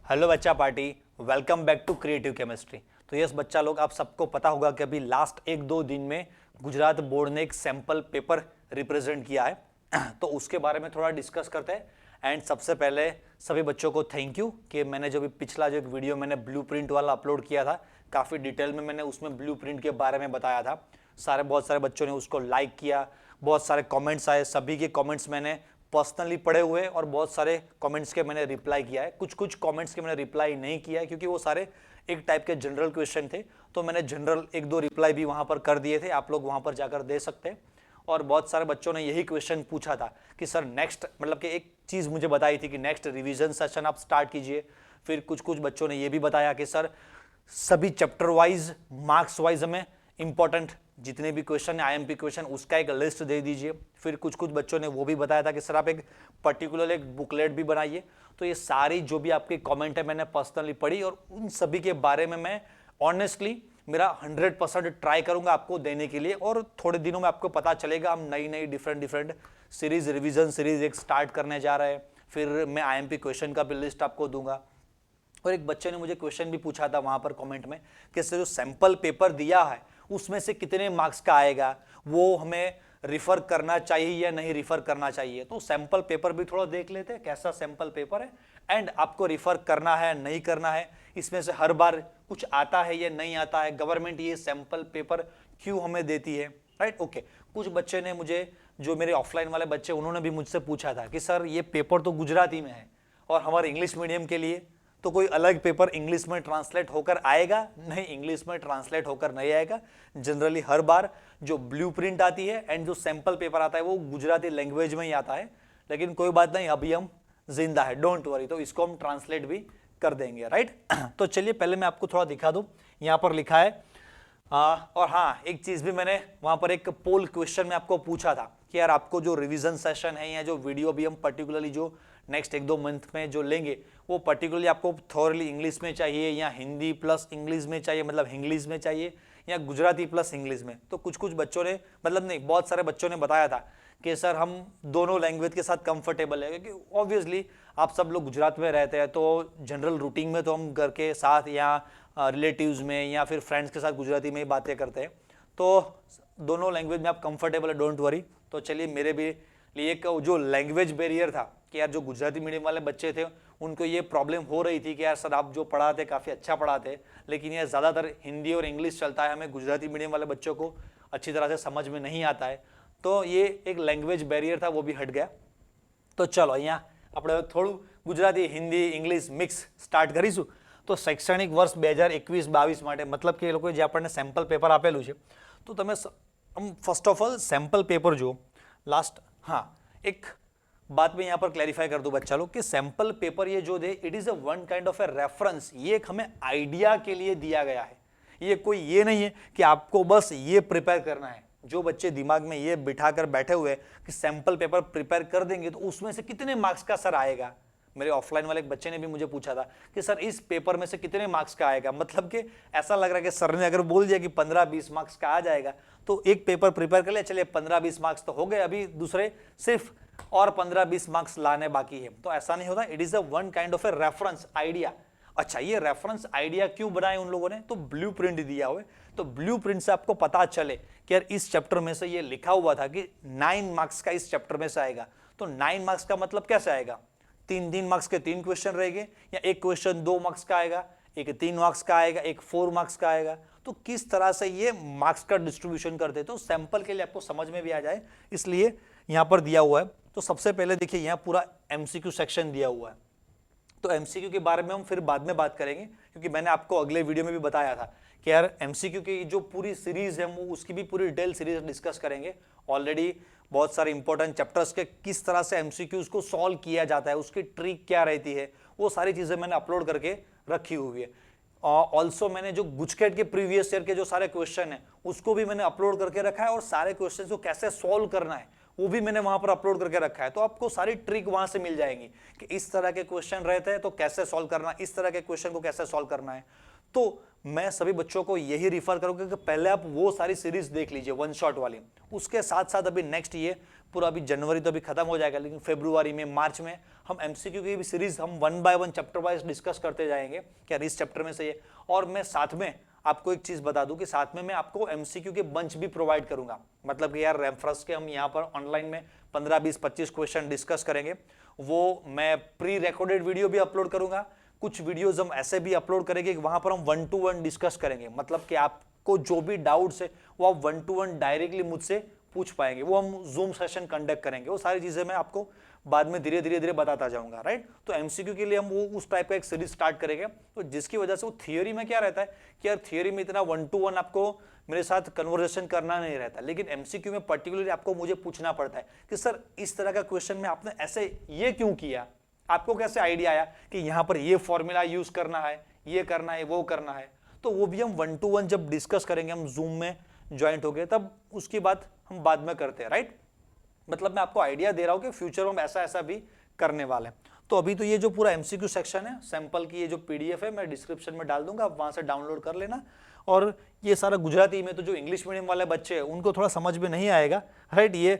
Hello बच्चा party, welcome back to creative chemistry. तो yes बच्चा लोग, आप सबको पता होगा कि अभी लास्ट 1-2 दिन में गुजरात बोर्ड ने एक सैंपल पेपर रिप्रेजेंट किया है तो उसके बारे में थोड़ा डिस्कस करते हैं। एंड सबसे पहले सभी बच्चों को थैंक यू कि मैंने जो भी पिछला जो एक वीडियो मैंने ब्लूप्रिंट वाला अपलोड किया था, काफ़ी डिटेल में मैंने उसमें ब्लूप्रिंट के बारे में बताया था। बहुत सारे बच्चों ने उसको लाइक किया, बहुत सारे कमेंट्स आए, सभी के कमेंट्स मैंने पर्सनली पढ़े हुए और बहुत सारे कमेंट्स के मैंने रिप्लाई किया है। कुछ कमेंट्स के मैंने रिप्लाई नहीं किया है क्योंकि वो सारे एक टाइप के जनरल क्वेश्चन थे, तो मैंने जनरल 1-2 रिप्लाई भी वहां पर कर दिए थे, आप लोग वहां पर जाकर दे सकते हैं। और बहुत सारे बच्चों ने यही क्वेश्चन पूछा था कि सर नेक्स्ट, मतलब कि एक चीज़ मुझे बताई थी कि नेक्स्ट रिवीजन सेशन आप स्टार्ट कीजिए। फिर कुछ बच्चों ने ये भी बताया कि सर सभी चैप्टर वाइज, मार्क्स वाइज हमें इंपॉर्टेंट जितने भी क्वेश्चन है, आईएमपी क्वेश्चन, उसका एक लिस्ट दे दीजिए। फिर कुछ बच्चों ने वो भी बताया था कि सर आप एक पर्टिकुलर एक बुकलेट भी बनाइए। तो ये सारी जो भी आपके कमेंट है मैंने पर्सनली पढ़ी और उन सभी के बारे में मैं ऑनेस्टली मेरा 100% ट्राई करूंगा आपको देने के लिए। और थोड़े दिनों में आपको पता चलेगा, हम नई डिफरेंट सीरीज, रिवीजन सीरीज एक स्टार्ट करने जा रहे हैं। फिर मैं आईएमपी क्वेश्चन का भी लिस्ट आपको दूंगा। और एक बच्चे ने मुझे क्वेश्चन भी पूछा था वहां पर कमेंट में कि जो सैंपल पेपर दिया है उसमें से कितने मार्क्स का आएगा, वो हमें रिफर करना चाहिए या नहीं रिफर करना चाहिए। तो सैंपल पेपर भी थोड़ा देख लेते हैं कैसा सैंपल पेपर है एंड आपको रिफर करना है नहीं करना है, इसमें से हर बार कुछ आता है या नहीं आता है, गवर्नमेंट ये सैंपल पेपर क्यों हमें देती है, राइट। ओके, कुछ बच्चे ने मुझे, जो मेरे ऑफलाइन वाले बच्चे, उन्होंने भी मुझसे पूछा था कि सर ये पेपर तो गुजराती में है और हमारे इंग्लिश मीडियम के लिए तो कोई अलग पेपर इंग्लिश में ट्रांसलेट होकर आएगा? नहीं, इंग्लिश में ट्रांसलेट होकर नहीं आएगा। जनरली हर बार जो ब्लूप्रिंट आती है एंड जो सैंपल पेपर आता है वो गुजराती लैंग्वेज में ही आता है। लेकिन कोई बात नहीं, अभी हम जिंदा है, डोंट वरी, तो इसको हम ट्रांसलेट भी कर देंगे, राइट। तो चलिए पहले मैं आपको थोड़ा दिखा दूं, यहां पर लिखा है। और हाँ, एक चीज भी मैंने वहां पर एक पोल क्वेश्चन में आपको पूछा था कि यार आपको जो रिवीजन सेशन है या जो वीडियो भी हम पर्टिकुलरली जो नेक्स्ट 1-2 मंथ में जो लेंगे वो पर्टिकुलरली आपको थॉरली इंग्लिश में चाहिए या हिंदी प्लस इंग्लिश में चाहिए, मतलब इंग्लिश में चाहिए या गुजराती प्लस इंग्लिश में। तो कुछ बच्चों ने, मतलब नहीं, बहुत सारे बच्चों ने बताया था कि सर हम दोनों लैंग्वेज के साथ कंफर्टेबल है, क्योंकि ऑब्वियसली आप सब लोग गुजरात में रहते हैं तो जनरल रूटीन में तो हम घर के साथ या रिलेटिव्स में या फिर फ्रेंड्स के साथ गुजराती में ही बातें करते हैं, तो दोनों लैंग्वेज में आप कंफर्टेबल है, डोंट वरी। तो चलिए, मेरे भी लिए एक जो लैंग्वेज बैरियर था कि यार जो गुजराती मीडियम वाले बच्चे थे उनको ये प्रॉब्लम हो रही थी कि यार सर आप जो पढ़ाते काफ़ी अच्छा पढ़ाते, लेकिन यार ज़्यादातर हिंदी और इंग्लिश चलता है, हमें गुजराती मीडियम वाले बच्चों को अच्छी तरह से समझ में नहीं आता है। तो ये एक लैंग्वेज बैरियर था, वो भी हट गया। तो चलो અહીંયા આપણે થોડું Gujarati, Hindi, English mix start કરીશું। તો શૈક્ષણિક વર્ષ 2021-22 માટે, मतलब કે એ લોકોએ જે આપણને સેમ્પલ પેપર આપેલું છે, તો તમે ફર્સ્ટ ઓફ ઓલ સેમ્પલ પેपर જુઓ लास्ट। हाँ, एक बात मैं यहाँ पर क्लैरिफाई कर दूं बच्चा लोग कि सैंपल पेपर ये जो दे, it is a one kind of a reference, ये एक हमें आइडिया के लिए दिया गया है। ये कोई ये नहीं है कि आपको बस ये प्रिपेयर करना है। जो बच्चे दिमाग में ये बिठाकर बैठे हुए कि सैंपल पेपर प्रिपेयर कर देंगे तो उसमें से कितने मार्क्स का सर आएगा, मेरे ऑफलाइन वाले एक बच्चे ने भी मुझे पूछा था कि सर इस पेपर में से कितने मार्क्स का आएगा। मतलब कि ऐसा लग रहा है कि सर ने अगर बोल दिया कि 15-20 मार्क्स का आ जाएगा तो एक पेपर प्रिपेयर कर लिया, चलिए 15-20 मार्क्स तो हो गए, अभी दूसरे सिर्फ और 15-20 मार्क्स लाने बाकी है। तो ऐसा नहीं होता, it is a one kind of a reference idea. अच्छा, ये रेफरेंस आइडिया क्यों बनाए उन लोगों ने? तो ब्लूप्रिंट दिया हुआ है, तो ब्लूप्रिंट से आपको पता चले कि यार इस चैप्टर में से ये लिखा हुआ था कि 9 मार्क्स का इस चैप्टर में से आएगा, तो 9 मार्क्स का मतलब कैसे आएगा? 3 मार्क्स के 3 क्वेश्चन रहेंगे, या एक क्वेश्चन 2 मार्क्स का आएगा, एक 3 मार्क्स का आएगा, एक 4 मार्क्स का आएगा। तो किस तरह से ये मार्क्स का डिस्ट्रीब्यूशन करते, तो सैंपल के लिए आपको समझ में भी आ जाए इसलिए यहां पर दिया हुआ है। तो सबसे पहले देखिए, यहां पूरा एमसीक्यू सेक्शन दिया हुआ है। तो एमसीक्यू के बारे में हम फिर बाद में बात करेंगे, क्योंकि मैंने आपको अगले वीडियो में भी बताया था कि यार एमसीक्यू की जो पूरी सीरीज है वो उसकी भी पूरी डिटेल सीरीज डिस्कस करेंगे। ऑलरेडी बहुत सारे इंपॉर्टेंट चैप्टर्स के किस तरह से एमसीक्यूज को सॉल्व किया जाता है, उसकी ट्रिक क्या रहती है, वो सारी चीजें मैंने अपलोड करके रखी हुई है। ऑल्सो मैंने जो गुजकेट के प्रीवियस ईयर के जो सारे क्वेश्चन है उसको भी मैंने अपलोड करके रखा है, और सारे क्वेश्चन को कैसे सॉल्व करना है वो भी मैंने वहां पर अपलोड करके रखा है। तो आपको सारी ट्रिक वहां से मिल जाएंगी कि इस तरह के क्वेश्चन रहते हैं तो कैसे सॉल्व करना, इस तरह के क्वेश्चन को कैसे सॉल्व करना है। तो मैं सभी बच्चों को यही रिफर करूंगा कि पहले आप वो सारी सीरीज देख लीजिए वन शॉट वाली, उसके साथ साथ अभी नेक्स्ट ये पूरा अभी जनवरी तो अभी खत्म हो जाएगा, लेकिन फरवरी में, मार्च में हम एमसीक्यू की भी सीरीज हम 1 बाय 1 चैप्टर वाइज डिस्कस करते जाएंगे कि इस चैप्टर में से ये। और मैं साथ में आपको एक चीज बता दूं कि साथ में मैं आपको एमसीक्यू के बंच भी प्रोवाइड करूंगा, मतलब कि यार रेफरेंस के हम यहाँ पर ऑनलाइन में 15, 20, 25 क्वेश्चन डिस्कस करेंगे। वो मैं प्री रिकॉर्डेड वीडियो भी अपलोड करूंगा, कुछ वीडियोस हम ऐसे भी अपलोड करेंगे कि वहां पर हम 1 to 1 डिस्कस करेंगे, मतलब कि आपको जो भी डाउट्स है वो आप 1 to 1 डायरेक्टली मुझसे पूछ पाएंगे। वो हम जूम सेशन कंडक्ट करेंगे, वो सारी चीजें मैं आपको बाद में धीरे धीरे बताता जाऊंगा, राइट। तो एमसीक्यू के लिए हम वो उस टाइप का एक सीरीज स्टार्ट करेंगे, तो जिसकी वजह से वो थियोरी में क्या रहता है कि यार थियोरी में इतना 1 to 1 आपको मेरे साथ कन्वर्सेशन करना नहीं रहता, लेकिन एमसीक्यू में पर्टिकुलरली आपको मुझे पूछना पड़ता है कि सर इस तरह का क्वेश्चन में आपने ऐसे ये क्यों किया, आपको कैसे आइडिया आया कि यहाँ पर ये फॉर्मूला यूज करना है, ये करना है, वो करना है। तो वो भी हम 1 to 1 जब डिस्कस करेंगे, हम जूम में ज्वाइंट हो गए, तब उसकी बात हम बाद में करते हैं, राइट। मतलब मैं आपको आइडिया दे रहा हूं कि फ्यूचर में हम ऐसा ऐसा भी करने वाले हैं। तो अभी तो ये जो पूरा एमसीक्यू सेक्शन है, सैंपल की ये जो पीडीएफ है मैं डिस्क्रिप्शन में डाल दूंगा, आप वहां से डाउनलोड कर लेना। और ये सारा गुजराती में तो जो इंग्लिश मीडियम वाले बच्चे हैं उनको थोड़ा समझ में नहीं आएगा, राइट। ये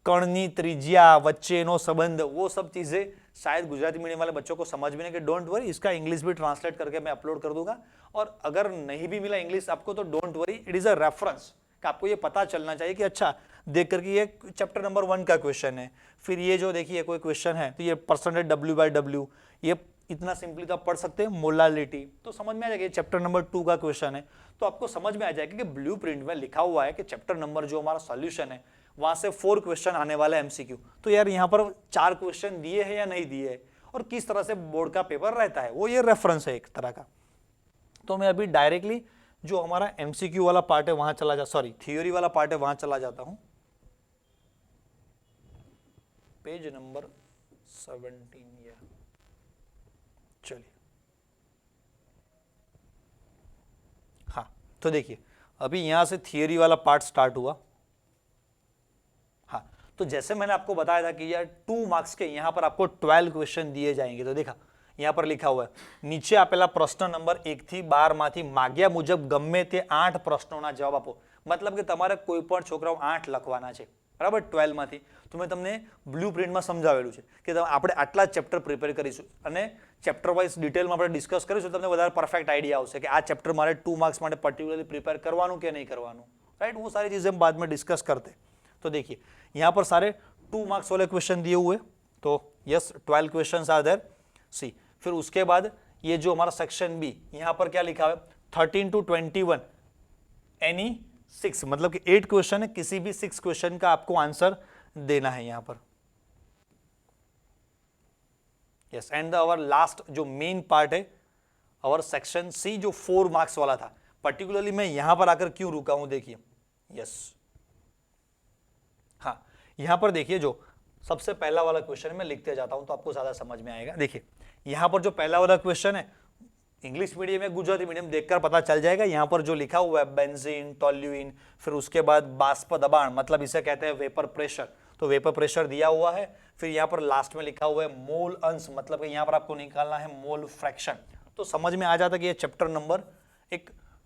कर्णी, त्रिज्या, वच्चेनो संबंध, वो सब चीजें शायद गुजराती मीडियम वाले बच्चों को समझ में नहीं, कि डोंट वरी, इसका इंग्लिश भी ट्रांसलेट करके मैं अपलोड कर दूंगा। और अगर नहीं भी मिला इंग्लिश आपको तो don't worry, it is a reference, आपको ये पता चलना चाहिए कि अच्छा देख करके ये चैप्टर नंबर 1 का क्वेश्चन है, फिर ये जो देखिए कोई क्वेश्चन है तो ये परसेंटेज W/W, ये इतना सिंपली तो आप पढ़ सकते हैं, मोलालिटी, तो समझ में आ जाएगा। चैप्टर नंबर 2 का क्वेश्चन है तो आपको समझ में आ जाएगा कि ब्लूप्रिंट में लिखा हुआ है कि चैप्टर नंबर जो हमारा सॉल्यूशन है वहां से 4 क्वेश्चन आने वाला है एमसीक्यू। तो यार यहाँ पर 4 क्वेश्चन दिए हैं या नहीं दिए है और किस तरह से बोर्ड का पेपर रहता है, वो ये रेफरेंस है एक तरह का। तो मैं अभी डायरेक्टली जो हमारा एमसीक्यू वाला पार्ट है वहां चला जा, सॉरी थियोरी वाला पार्ट है वहां चला जाता हूं, पेज नंबर 17। या चलिए, हाँ तो देखिए अभी यहां से थियोरी वाला पार्ट स्टार्ट हुआ। हाँ तो जैसे मैंने आपको बताया था कि यार 2 मार्क्स के यहां पर आपको 12 क्वेश्चन दिए जाएंगे। तो देखा यहाँ पर लिखा हुआ है નીચે આપેલા પ્રશ્ન નંબર 1 થી 12 માંથી માગ્યા મુજબ ગમે તે 8 પ્રશ્નોના જવાબ આપો। मतलब कि તમારે કોઈ પણ છોકરાઓ 8 લખવાના છે, બરાબર, 12 માંથી। તો મેં તમને બ્લુપ્રિન્ટમાં સમજાવેલું છે કે આપણે આટલા ચેપ્ટર પ્રિપેર કરીશું અને ચેપ્ટર વાઇઝ ડિટેલમાં આપણે ડિસ્કસ કરીશું, તમને વધારે પરફેક્ટ આઈડિયા આવશે કે આ ચેપ્ટર મારે 2 માર્ક્સ માટે પર્ટિક્યુલરલી પ્રિપેર કરવાનું કે નહીં કરવાનું, राइट। वो सारी चीजें हम बाद में डिस्कस करते। तो देखिए यहाँ पर सारे 2 मार्क्स वाले क्वेश्चन दिए हुए, तो यस 12 क्वेश्चन आर देयर, सी। फिर उसके बाद ये जो हमारा सेक्शन बी, यहां पर क्या लिखा है 13 to 21 एनी 6, मतलब कि 8 क्वेश्चन है, किसी भी 6 क्वेश्चन का आपको आंसर देना है यहां पर, यस। एंड आवर लास्ट जो मेन पार्ट है आवर सेक्शन सी जो 4 मार्क्स वाला था, पर्टिकुलरली मैं यहां पर आकर क्यों रुका हूं, देखिए, यस। हाँ यहां पर देखिए जो सबसे पहला वाला क्वेश्चन मैं लिखते जाता हूं तो आपको ज्यादा समझ में आएगा। देखिए यहां पर जो पहला वाला क्वेश्चन है, इंग्लिश मीडियम में गुजराती मीडियम देखकर पता चल जाएगा। यहां पर जो लिखा हुआ है बेंजीन, टोल्यूइन, फिर उसके बाद बाष्प दबाण, मतलब इसे कहते हैं वेपर प्रेशर, तो वेपर प्रेशर दिया हुआ है। फिर यहां पर लास्ट में लिखा हुआ है मोल अंश, मतलब कि यहां पर आपको निकालना है मोल फ्रैक्शन। तो समझ में आ जाता कि ये चैप्टर नंबर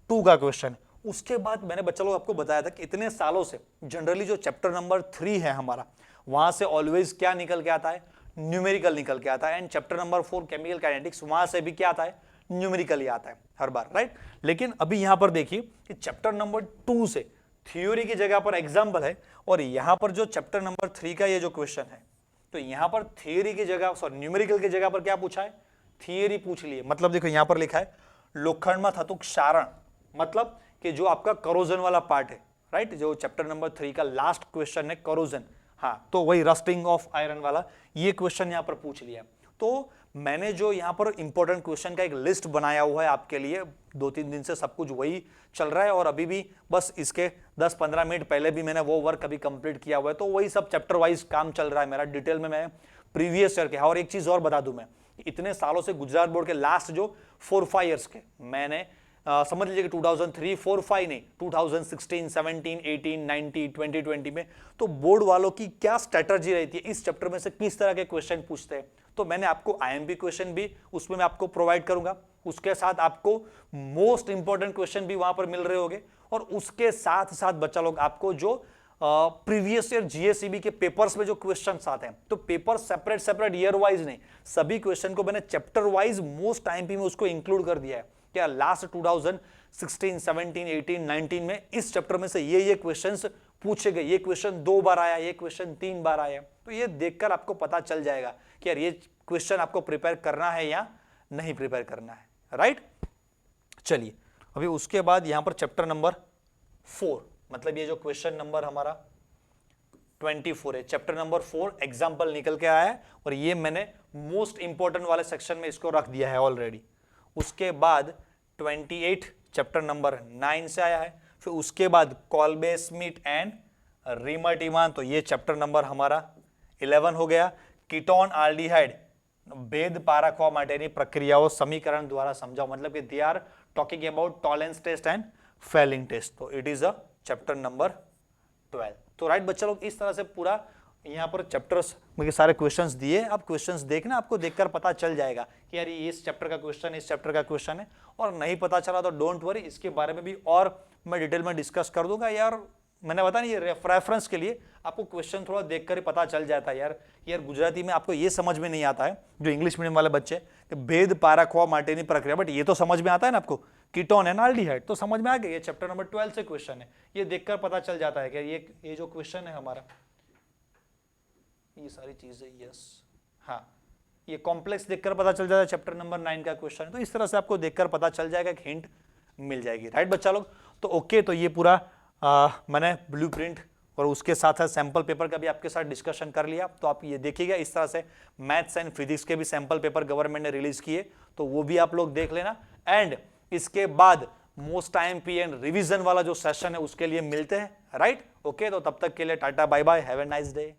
2 का क्वेश्चन है। उसके बाद मैंने बच्चा लोग आपको बताया था कि इतने सालों से जनरली जो चैप्टर नंबर 3 है हमारा, वहां से ऑलवेज क्या निकल के आता है, न्यूमेरिकल निकल के आता है। And chapter number 4 chemical kinetics, वहां से भी क्या आता है, न्यूमेरिकल ही आता है हर बार, राइट। लेकिन अभी यहां पर देखिए कि चैप्टर नंबर 2 से थ्योरी की जगह पर एग्जाम्पल है, और यहां पर जो चैप्टर नंबर 3 का ये जो क्वेश्चन है, तो यहां पर थियोरी की जगह, सॉरी न्यूमेरिकल की जगह पर क्या पूछा है, थियोरी पूछ ली है। मतलब देखो यहां पर लिखा है लोखंड में थतुं क्षारण, मतलब कि जो आपका करोजन वाला पार्ट है, राइट, जो चैप्टर नंबर 3 का लास्ट क्वेश्चन है करोजन, हाँ, तो वही रस्टिंग ऑफ आयरन वाला ये क्वेश्चन यहां पर पूछ लिया। तो मैंने जो यहां पर इंपॉर्टेंट क्वेश्चन का एक लिस्ट बनाया हुआ है आपके लिए, 2-3 दिन से सब कुछ वही चल रहा है, और अभी भी बस इसके 10-15 मिनट पहले भी मैंने वो वर्क अभी कंप्लीट किया हुआ है। तो वही सब चैप्टर वाइज काम चल रहा है मेरा, डिटेल में मैं प्रीवियस ईयर के। और एक चीज और बता दूं मैं, इतने सालों से गुजरात बोर्ड के लास्ट जो 4-5 ईयर्स के मैंने समझ लीजिए कि 2003, 4, 5 नहीं, 2016, 17, 18, 19, 2020 में तो बोर्ड वालों की क्या स्ट्रेटजी रहती है, इस चैप्टर में से किस तरह के क्वेश्चन पूछते हैं। तो मैंने आपको आईएमपी क्वेश्चन भी उसमें मैं आपको प्रोवाइड करूंगा, उसके साथ आपको मोस्ट इंपॉर्टेंट क्वेश्चन भी वहां पर मिल रहे होंगे, और उसके साथ साथ बच्चा लोग आपको जो प्रीवियस ईयर जीएसईबी के पेपर्स में जो क्वेश्चंस आते हैं, तो paper separate separate year wise नहीं, सभी क्वेश्चन को मैंने चैप्टर वाइज मोस्ट टाइम में उसको इंक्लूड कर दिया है। क्या लास्ट 2016, 17, 18, 19 में इस चैप्टर में से ये क्वेश्चंस पूछे गए, ये क्वेश्चन 2 बार आया, ये क्वेश्चन 3 बार आया, तो ये देखकर आपको पता चल जाएगा कि यार ये क्वेश्चन आपको प्रिपेयर करना है या नहीं प्रिपेयर करना है, राइट। चलिए अभी उसके बाद यहां पर चैप्टर नंबर 4, मतलब ये जो क्वेश्चन नंबर हमारा 24 है, चैप्टर नंबर 4 एग्जाम्पल निकल के आया है और ये मैंने मोस्ट इंपॉर्टेंट वाले सेक्शन में इसको रख दिया है ऑलरेडी। उसके बाद 28 चैप्टर नंबर 9 से आया है, फिर उसके बाद कॉल्बे स्मिथ एंड रीमर्ट इमान, तो ये चैप्टर नंबर हमारा 11 हो गया। कीटोन आल्डिहाइड भेद पारख माटेनी प्रक्रियाओं समीकरण द्वारा समझाओ, मतलब कि they are talking about Tollens test and Fehling test, तो it is a chapter number 12। तो राइट बच्चा लोग, इस तरह से पूरा यहाँ पर चैप्टर्स में सारे क्वेश्चंस दिए, आप क्वेश्चंस देखना, आपको देखकर पता चल जाएगा कि यार ये इस चैप्टर का क्वेश्चन, इस चैप्टर का क्वेश्चन है, और नहीं पता चला तो डोंट वरी, इसके बारे में भी और मैं डिटेल में डिस्कस कर दूंगा। यार मैंने बताया नहीं, ये रेफरेंस के लिए आपको क्वेश्चन थोड़ा देखकर ही पता चल जाता है। यार गुजराती में आपको ये समझ में नहीं आता है, जो इंग्लिश मीडियम वाले बच्चे, कि भेद पारखवा माटेनी प्रक्रिया, बट ये तो समझ में आता है ना आपको, कीटोन एंड आल्डिहाइड, तो समझ में आ गया। ये चैप्टर नंबर 12 से क्वेश्चन है, ये देखकर पता चल जाता है कि ये जो क्वेश्चन है हमारा, ये सारी चीजें, यस हाँ, ये कॉम्प्लेक्स देखकर पता चल जाता है, चैप्टर नंबर 9 का क्वेश्चन है, तो इस तरह से आपको देखकर पता चल जाएगा, एक हिंट मिल जाएगी, राइट बच्चा लोग। तो ओके, तो ये पूरा मैंने ब्लूप्रिंट और उसके साथ सैंपल पेपर का भी आपके साथ डिस्कशन कर लिया। तो आप ये देखिएगा, इस तरह से मैथ्स एंड फिजिक्स के भी सैंपल पेपर गवर्नमेंट ने रिलीज किए, तो वो भी आप लोग देख लेना। एंड इसके बाद मोस्ट IMP एंड रिवीजन वाला जो सेशन है उसके लिए मिलते हैं, राइट। ओके, तो तब तक के लिए tata bye bye, have a nice day.